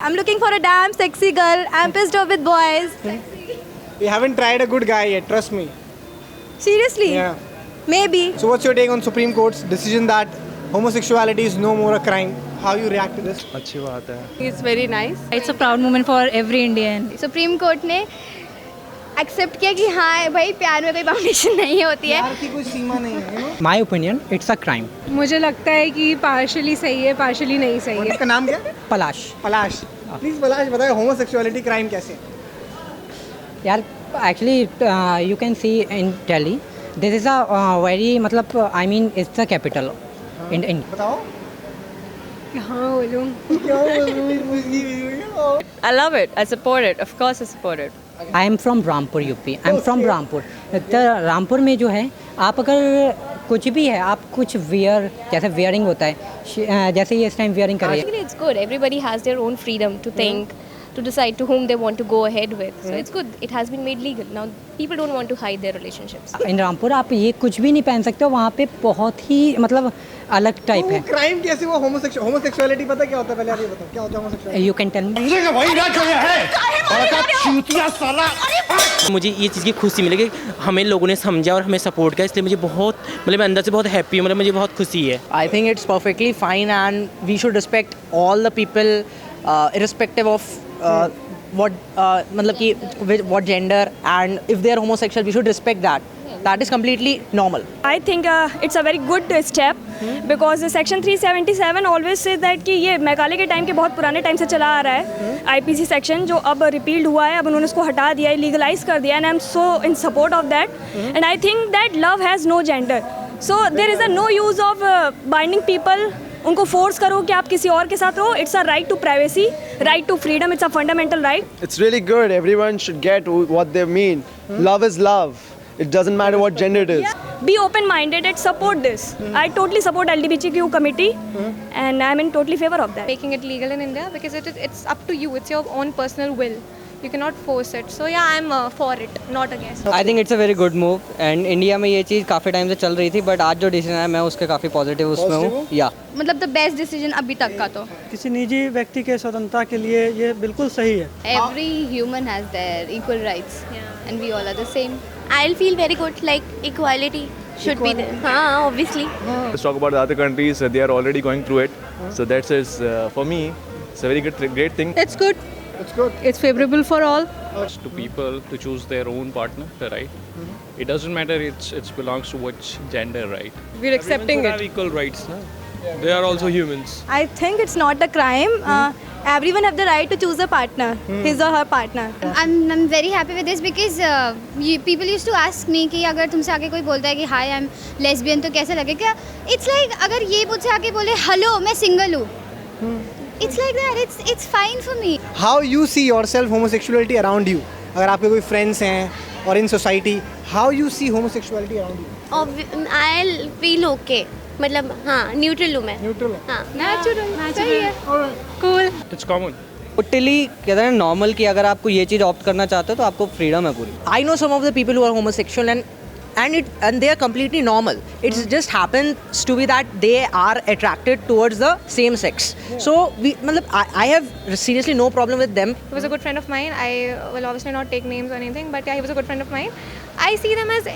I'm looking for a damn sexy girl. I'm pissed off with boys. We haven't tried a good guy yet, trust me. Seriously? Yeah. Maybe. So what's your take on Supreme Court's decision that homosexuality is no more a crime? How you react to this? अच्छी बात है. It's very nice. It's a proud moment for every Indian. Supreme court ने accept किया कि हाँ भाई प्यार में कोई बाउंडेशन नहीं होती है. प्यार की कोई सीमा नहीं है, you know? My opinion, it's a crime. मुझे लगता है कि पार्शली सही है, पार्शली नहीं सही है. इसका नाम क्या? पलाश. पलाश. प्लीज पलाश बताओ homosexuality crime कैसे है? यार actually you can see in Delhi this is a very मतलब I mean it's the capital in बताओ. हाँ बोलूँ. I love it. I support it. Of course, I support it. I am from Rampur UP. I am from Rampur. तो रामपुर में जो है आप अगर कुछ भी है आप कुछ वियर जैसे वियरिंग होता है जैसे ये इस टाइम वियरिंग कर रही है. Actually, it's good. Everybody has their own freedom to think, to decide to whom they want to go ahead with. So it's good. It has been made legal. Now, people don't want to hide their relationships. इन रामपुर आप ये कुछ भी नहीं पहन सकते हो. वहाँ पे बहुत ही मतलब अलग टाइप है. क्राइम कैसे हुआ? होमोसेक्सुअलिटी पता क्या होता है? पहले आप ये बताओ क्या होता है homosexuality? You can tell me. मुझे ये चीज़ की खुशी मिली कि हमें लोगों ने समझा और हमें सपोर्ट किया, इसलिए मुझे बहुत मतलब अंदर से बहुत हैप्पी मतलब मुझे बहुत खुशी है. I think it's perfectly fine and we should respect all the people irrespective of मतलब कि what gender, and if they are homosexual we should respect that. That is completely normal. I think it's a very good step because section 377 always says that कि ये मेघालय के time के बहुत पुराने time से चला आ रहा है IPC सेक्शन जो अब रिपील्ड हुआ है. अब उन्होंने उसको हटा दिया है, लीगलाइज कर दिया है. And I am so in support of that and I think that love has no gender. So there is a no use of binding people. उनको फोर्स करो कि आप किसी और के साथ रहो. It's a right to privacy, right to freedom. It's a fundamental right. It's really good. Everyone should get what they mean. Love is love. It doesn't matter what gender it is. Be open-minded and support this. I totally support LGBTQ committee and I'm in totally favor of that. Making it legal in India because it's up to you. It's your own personal will. You cannot force it. So yeah, I'm for it, not against. I think it's a very good move and India में ये चीज़ काफ़ी time से चल रही थी but आज जो decision है मैं उसके काफ़ी पॉजिटिव उसमें हूँ. या मतलब द बेस्ट डिसीजन अभी तक का. तो किसी निजी व्यक्ति के स्वतंत्रता के लिए ये बिल्कुल सही है. Every human has their equal rights, and we all are the same. I'll feel very good like equality should be there. हाँ obviously. Let's talk about the other countries. They are already going through it. So that's for me. It's a very great thing. It's good. It's good. It's favorable for all. To people to choose their own partner, right? It doesn't matter. It belongs to which gender, right? We're accepting it. Have equal rights, no? They are also humans. I think it's not a crime. Everyone have the right to choose a partner, his or her partner. I'm very happy with this because people used to ask me कि अगर तुमसे आके कोई बोलता है कि hi I'm lesbian तो कैसा लगेगा? It's like अगर ये मुझसे आके बोले hello मैं single हूँ. It's like that. It's fine for me. How you see yourself homosexuality around you? अगर आपके कोई friends हैं और in society, how you see homosexuality around you? I'll feel okay. मतलब हाँ न्यूट्रल हूँ मैं. Neutral है. हाँ नेचुरल सही है. Cool. It's common. टोटली कहते हैं नॉर्मल कि अगर आपको ये चीज़ ऑप्ट करना चाहते हो तो आपको फ्रीडम है पूरी. I know some of the people who are homosexual and they are completely normal. It just happens to be that they are attracted towards the same sex. So I have seriously no problem with them. He was a good friend of mine. I will obviously not take names or anything, but yeah, he was a good friend of mine. I see them as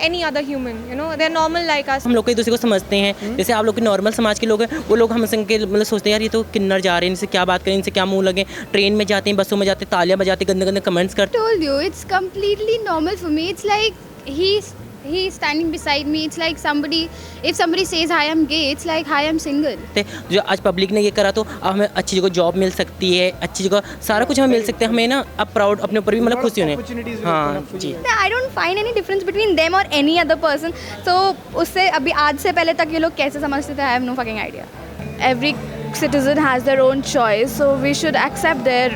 any other human. They're normal like us. हम लोग एक दूसरे को समझते हैं. जैसे आप लोग के नॉर्मल समाज के लोग हैं वो लोग हम संग के मतलब सोचते हैं यार ये तो किन्नर जा रहे हैं, इनसे क्या बात करें, इनसे क्या मुंह लगे. ट्रेन में जाते हैं, बसों में जाते हैं, तालियां बजाते, गंदे गंदे कमेंट्स करते. Told you, it's completely normal for me. It's like he's standing beside me. It's like if somebody says hi I'm gay, it's like hi I'm single. जो आज पब्लिक ने ये करा तो अब हमें अच्छी जगह जॉब मिल सकती है, अच्छी जगह सारा कुछ हमें मिल सकता है. हमें ना अब प्राउड अपने ऊपर भी मतलब खुशी होने. हाँ जी. I don't find any difference between them or any other person. So उससे अभी आज से पहले तक ये लोग कैसे समझते थे I have no fucking idea. Every citizen has their own choice, so we should accept their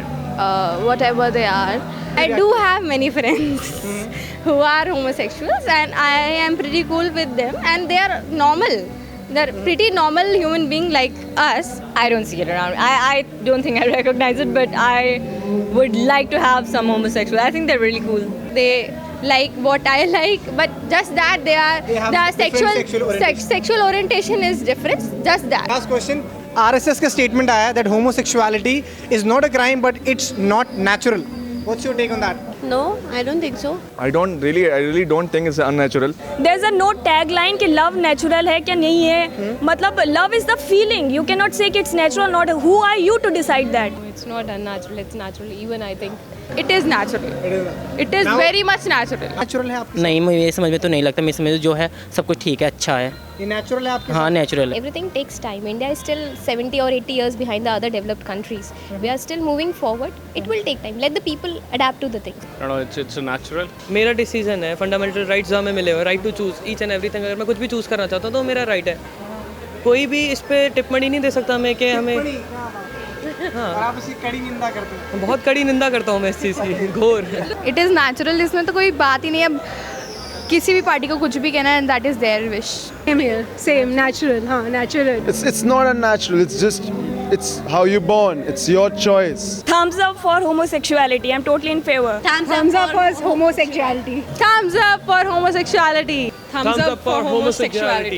whatever they are. I do have many friends who are homosexuals and I am pretty cool with them and they are normal. They're pretty normal human being like us. I don't see it around. I don't think I recognize it, but I would like to have some homosexual. I think they're really cool. They like what I like, but just that their sexual orientation is different. Just that. Last question. RSS का statement आया that homosexuality is not a crime but it's not natural. What's your take on that? No, I don't think so. I really don't think it's unnatural. There's a no tagline कि love natural है क्या नहीं है. मतलब love is the feeling. You cannot say कि it's natural or not. Who are you to decide that? It's not unnatural. It's natural. Even I think. It is natural. It is very much natural. Natural है आपकी? नहीं, मुझे समझ में तो नहीं लगता. मेरे समझ में जो है सब कुछ ठीक है, अच्छा है. ये नेचुरल है आपके? हाँ, नेचुरल है. Everything takes time. India is still 70 or 80 years behind the other developed countries. We are still moving forward. It will take time. Let the people adapt to the things. No, it's a natural. मेरा decision है, fundamental rights हमें मिले हुए, right to choose each and everything. अगर मैं कुछ भी choose करना चाहता हूँ तो मेरा राइट है. कोई भी इस पे टिप्पणी नहीं दे सकता हमें कि हमें. हाँ, आप इसकी कड़ी निंदा करते हैं. बहुत कड़ी निंदा करता हूँ मैं इस चीज़ की, घोर. It is natural. इसमें तो कोई बात ही नहीं है. अब किसी भी पार्टी को कुछ भी कहना है and that is their wish. Same here, same, natural, हाँ, natural. It's not unnatural. It's just it's how you're born. It's your choice. Thumbs up for homosexuality. I'm totally in favor. Thumbs up for homosexuality. Thumbs up for homosexuality. Thumbs up for homosexuality.